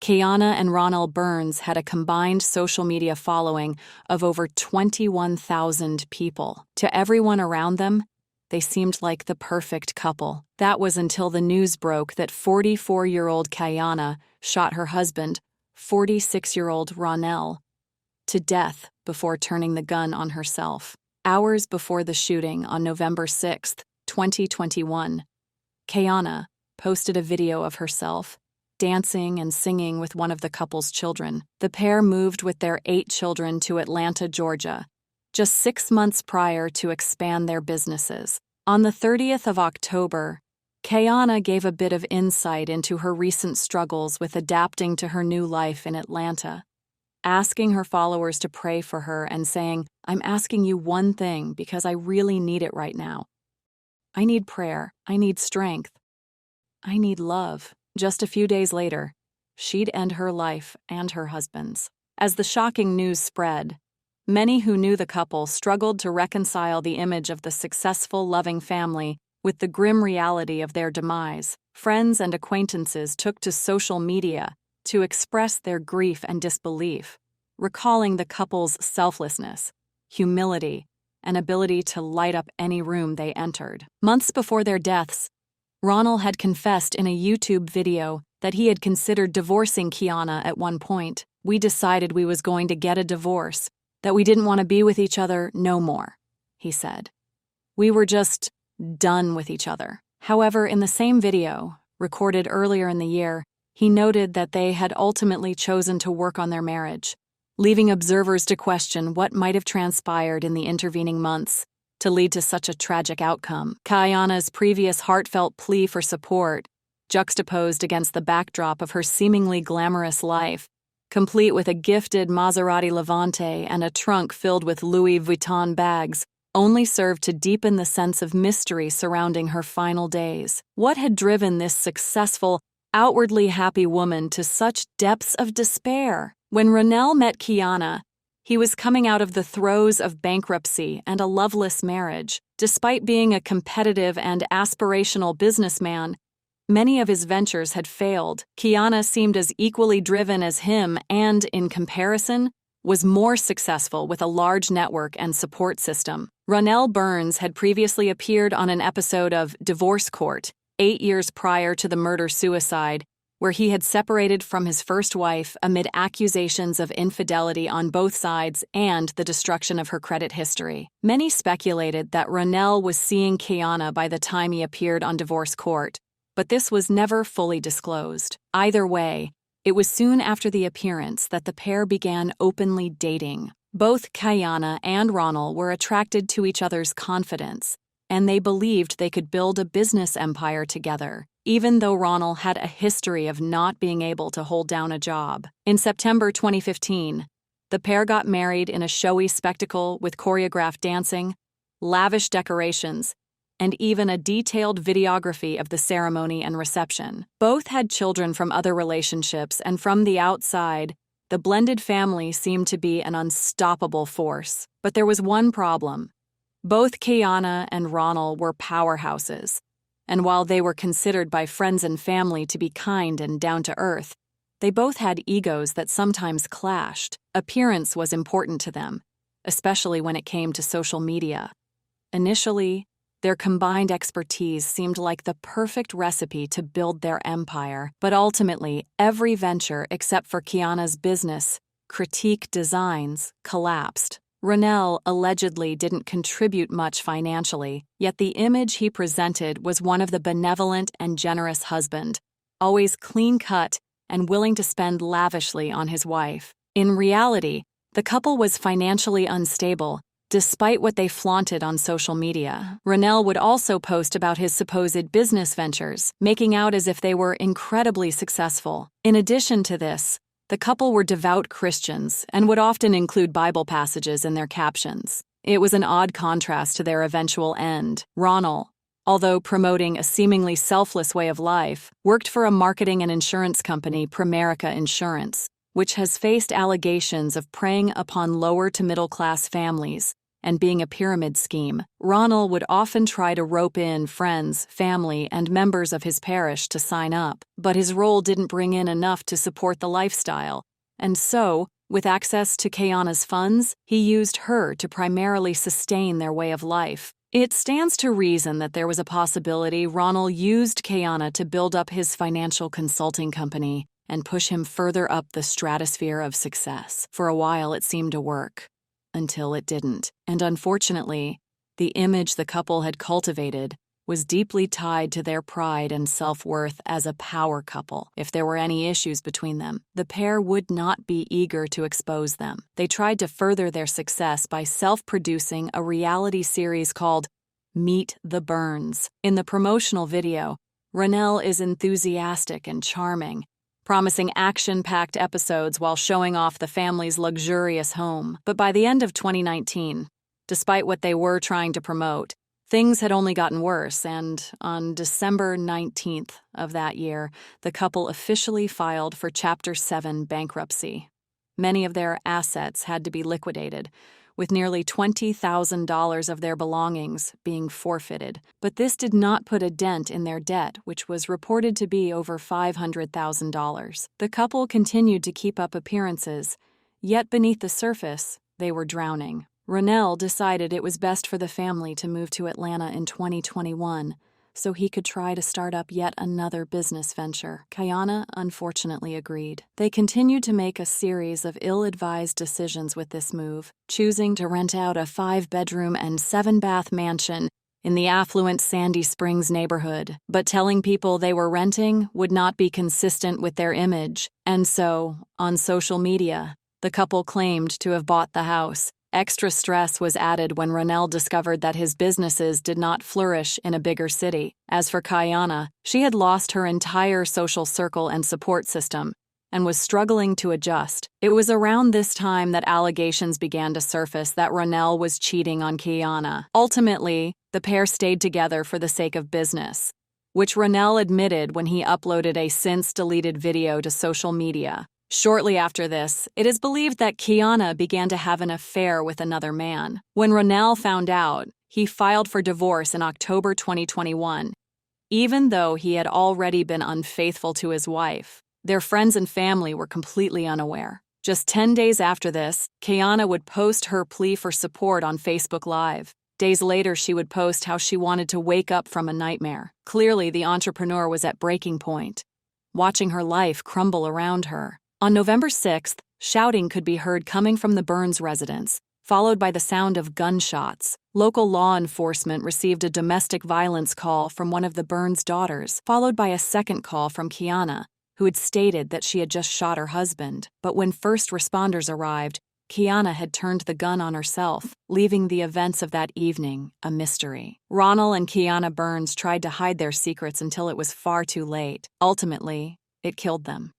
Kiana and Ronald Burns had a combined social media following of over 21,000 people. To everyone around them, they seemed like the perfect couple. That was until the news broke that 44-year-old Kiana shot her husband, 46-year-old Ronald, to death before turning the gun on herself. Hours before the shooting on November 6, 2021, Kiana posted a video of herself dancing and singing with one of the couple's children. The pair moved with their 8 children to Atlanta, Georgia, just 6 months prior to expand their businesses. On the 30th of October, Kiana gave a bit of insight into her recent struggles with adapting to her new life in Atlanta, asking her followers to pray for her and saying, "I'm asking you one thing because I really need it right now. I need prayer, I need strength, I need love." Just a few days later, she'd end her life and her husband's. As the shocking news spread, many who knew the couple struggled to reconcile the image of the successful, loving family with the grim reality of their demise. Friends and acquaintances took to social media to express their grief and disbelief, recalling the couple's selflessness, humility, and ability to light up any room they entered. Months before their deaths, Ronald had confessed in a YouTube video that he had considered divorcing Kiana at one point. "We decided we was going to get a divorce, that we didn't want to be with each other no more," he said. "We were just done with each other." However, in the same video, recorded earlier in the year, he noted that they had ultimately chosen to work on their marriage, leaving observers to question what might have transpired in the intervening months to lead to such a tragic outcome. Kiana's previous heartfelt plea for support, juxtaposed against the backdrop of her seemingly glamorous life, complete with a gifted Maserati Levante and a trunk filled with Louis Vuitton bags, only served to deepen the sense of mystery surrounding her final days. What had driven this successful, outwardly happy woman to such depths of despair? When Ronald met Kiana, he was coming out of the throes of bankruptcy and a loveless marriage. Despite being a competitive and aspirational businessman, many of his ventures had failed. Kiana seemed as equally driven as him and, in comparison, was more successful with a large network and support system. Ronald Burns had previously appeared on an episode of Divorce Court 8 years prior to the murder-suicide, where he had separated from his first wife amid accusations of infidelity on both sides and the destruction of her credit history. Many speculated that Ronald was seeing Kiana by the time he appeared on Divorce Court, but this was never fully disclosed. Either way, it was soon after the appearance that the pair began openly dating. Both Kiana and Ronald were attracted to each other's confidence, and they believed they could build a business empire together, even though Ronald had a history of not being able to hold down a job. In September 2015, the pair got married in a showy spectacle with choreographed dancing, lavish decorations, and even a detailed videography of the ceremony and reception. Both had children from other relationships, and from the outside, the blended family seemed to be an unstoppable force. But there was one problem. Both Kiana and Ronald were powerhouses, and while they were considered by friends and family to be kind and down-to-earth, they both had egos that sometimes clashed. Appearance was important to them, especially when it came to social media. Initially, their combined expertise seemed like the perfect recipe to build their empire, but ultimately, every venture except for Kiana's business, Critique Designs, collapsed. Ronald allegedly didn't contribute much financially, yet the image he presented was one of the benevolent and generous husband, always clean-cut and willing to spend lavishly on his wife. In reality, the couple was financially unstable, despite what they flaunted on social media. Ronald would also post about his supposed business ventures, making out as if they were incredibly successful. In addition to this, the couple were devout Christians and would often include Bible passages in their captions. It was an odd contrast to their eventual end. Ronald, although promoting a seemingly selfless way of life, worked for a marketing and insurance company, Primerica Insurance, which has faced allegations of preying upon lower to middle-class families and being a pyramid scheme, Ronald would often try to rope in friends, family, and members of his parish to sign up, but his role didn't bring in enough to support the lifestyle. And so, with access to Kiana's funds, he used her to primarily sustain their way of life. It stands to reason that there was a possibility Ronald used Kiana to build up his financial consulting company and push him further up the stratosphere of success. For a while, it seemed to work. Until it didn't. And unfortunately, the image the couple had cultivated was deeply tied to their pride and self-worth as a power couple. If there were any issues between them, the pair would not be eager to expose them. They tried to further their success by self-producing a reality series called Meet the Burns. In the promotional video, Ronell is enthusiastic and charming, promising action-packed episodes while showing off the family's luxurious home. But by the end of 2019, despite what they were trying to promote, things had only gotten worse, and on December 19th of that year, the couple officially filed for Chapter 7 bankruptcy. Many of their assets had to be liquidated, with nearly $20,000 of their belongings being forfeited. But this did not put a dent in their debt, which was reported to be over $500,000. The couple continued to keep up appearances, yet beneath the surface, they were drowning. Ronell decided it was best for the family to move to Atlanta in 2021, so he could try to start up yet another business venture. Kiana unfortunately agreed. They continued to make a series of ill-advised decisions with this move, choosing to rent out a 5-bedroom and 7-bath mansion in the affluent Sandy Springs neighborhood. But telling people they were renting would not be consistent with their image, and so, on social media, the couple claimed to have bought the house. Extra stress was added when Ronell discovered that his businesses did not flourish in a bigger city. As for Kiana, she had lost her entire social circle and support system and was struggling to adjust. It was around this time that allegations began to surface that Ronell was cheating on Kiana. Ultimately, the pair stayed together for the sake of business, which Ronell admitted when he uploaded a since-deleted video to social media. Shortly after this, it is believed that Kiana began to have an affair with another man. When Ronell found out, he filed for divorce in October 2021, even though he had already been unfaithful to his wife. Their friends and family were completely unaware. Just 10 days after this, Kiana would post her plea for support on Facebook Live. Days later, she would post how she wanted to wake up from a nightmare. Clearly, the entrepreneur was at breaking point, watching her life crumble around her. On November 6th, shouting could be heard coming from the Burns residence, followed by the sound of gunshots. Local law enforcement received a domestic violence call from one of the Burns daughters, followed by a second call from Kiana, who had stated that she had just shot her husband. But when first responders arrived, Kiana had turned the gun on herself, leaving the events of that evening a mystery. Ronald and Kiana Burns tried to hide their secrets until it was far too late. Ultimately, it killed them.